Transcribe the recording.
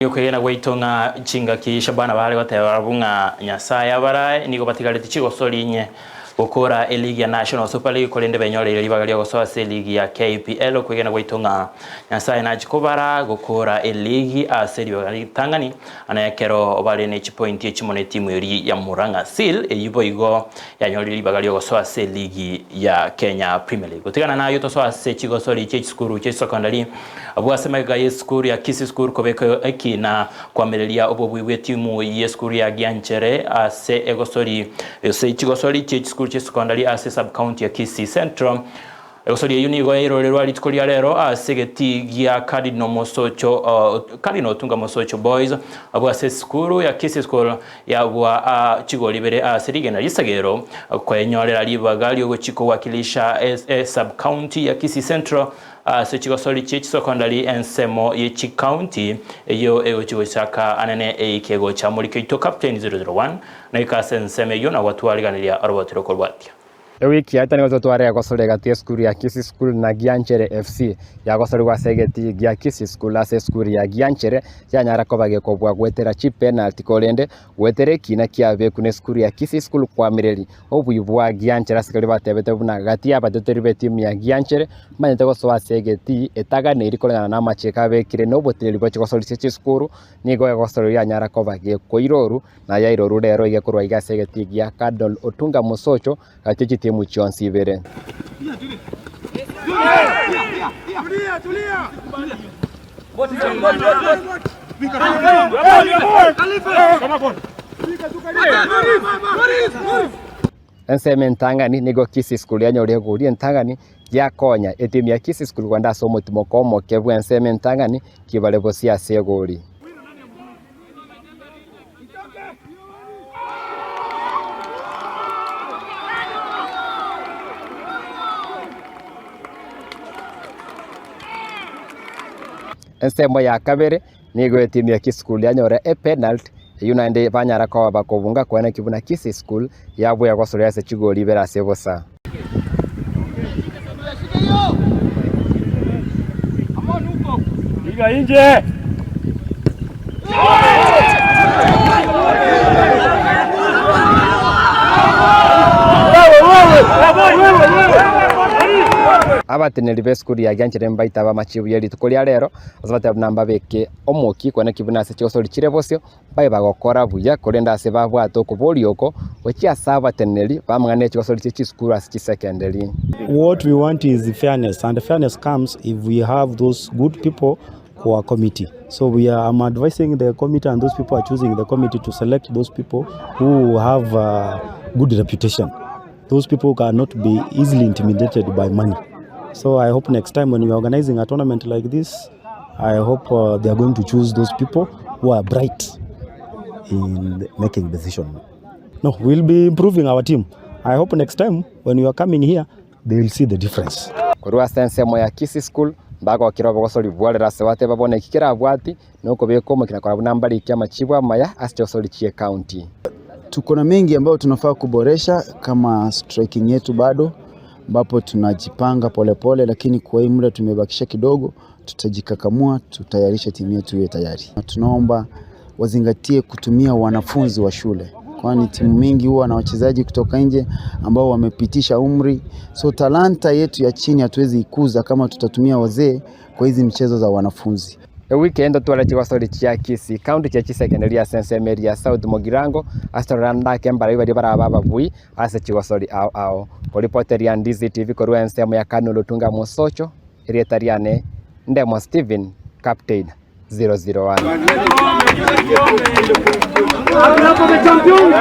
Yokena gwaitonga chinga kisha bana bale batabunga Nyasaye abara niko batigarite chigo solinye gukora eligi ya National Super League kolende benyore libagali gosoa se ligi ya KPL kwigena gwaitonga Nyasaye na chikobara gukora eligi aseri bagali tangani anayekero bale ne chipoint y'echimone timu yori ya Muranga Seal eyibo igo yanyore libagali gosoa se ligi ya Kenya Premier League gutigana nayo to soa se chigo soli cheskuru chesokondali abwasema gaye skuru ya Kisii skuru kobeko na kwamerelia obobwiwe timu ye skuru ya Gianchere ase egosori se chigosori skuru che secondary ase sub county ya Kisii Central egosori yunigo erorerwa litikolia lero ase geti gia Cardinal Mosocho Cardinal Tunga Mosocho Boys abo ase skuru ya Kisii School ya bwa chigolibere ase rigena lisagero kwenyorera libagali ogochiko wakilisha sub county ya Kisii Central se chigosoli secondary ensemo ye county eyo egochigochaka anene ekego cha Mulikito captain 001 na ikasenseme yo na watu waliganilia arobotero kolwatia wiki ya tani watoto ya gosole gati skuru ya Kisii School na Gianchere FC ya gosole wa segeti ya Kisii School ase skuru ya Gianchere ya nyara kobage kobwa gwetera chi penalty kolende gwetere kina kiabe kune skuru ya Kisii School kwa mireli obuyibwa Gianchere asikali batebete buna gati abateteribe timu ya Gianchere manyete gosoa segeti etaga ne irikolana na macheka bekire no boteli bwa gosole chi skuru nigo gosole ya nyara kobage koiroru na ya iroru rero igekorwa iga segeti ya Cardinal Otunga Mosocho gati timu chonsi vere enseme ntangani nigo Kisii School ya nyore guri ntangani ya konya etimu ya Kisii School kwanda somo timokomo kebwe enseme ntangani kibale bosi ase guri ensemo ya kabere nigo timu ya Kisii School yanyore penalty yunande banyara kwa bakobunga kwana kibuna Kisii School yabwe yakosore ase chigoli bera sebosa iga nje abateneri beskuru ya Gianchere mbaita ba machibu yeri tukolia rero azabata namba beke omoki kwana kibuna ase chosori chire bosio bai bagokora buya korenda ase babwato kubolioko ochi asaba teneri bamngane chosori chi skuru ase secondary. What we want is fairness, and fairness comes if we have those good people who are committee. So I'm advising the committee, and those people are choosing the committee to select those people who have good reputation. Those people cannot be easily intimidated by money. So I hope next time when we are organizing a tournament like this, I hope they are going to choose those people who are bright in making decisions. No, we'll be improving our team. I hope next time when you are coming here, they will see the difference. Kurwa sensemo ya Kisii School bago kirobo gosoli bwalera sewate babone kikira bwati noko bekomo kinakora bunambali kya machibwa maya asitosoli chie county. Tuko na mengi ambayo tunafaa kuboresha kama striking yetu bado ambapo tunajipanga polepole, lakini kwa hii muda tumebakisha kidogo, tutajikakamua, tutayarisha timu yetu iwe tayari. Tunaomba wazingatie kutumia wanafunzi wa shule, kwani timu mingi huwa na wachezaji kutoka nje ambao wamepitisha umri, so talanta yetu ya chini hatuwezi ikuza kama tutatumia wazee kwa hizi mchezo za wanafunzi. Weekend twala chigosori chia Kisii county chia secondary ya Sensemeri ya South Mogirango astoranda kembara ibari barababa bui ase chigosori ao polipoteri ya Ndizi TV korwa ensemo ya Cardinal Otunga Mosocho irietariane Ndemo Steven captain 001.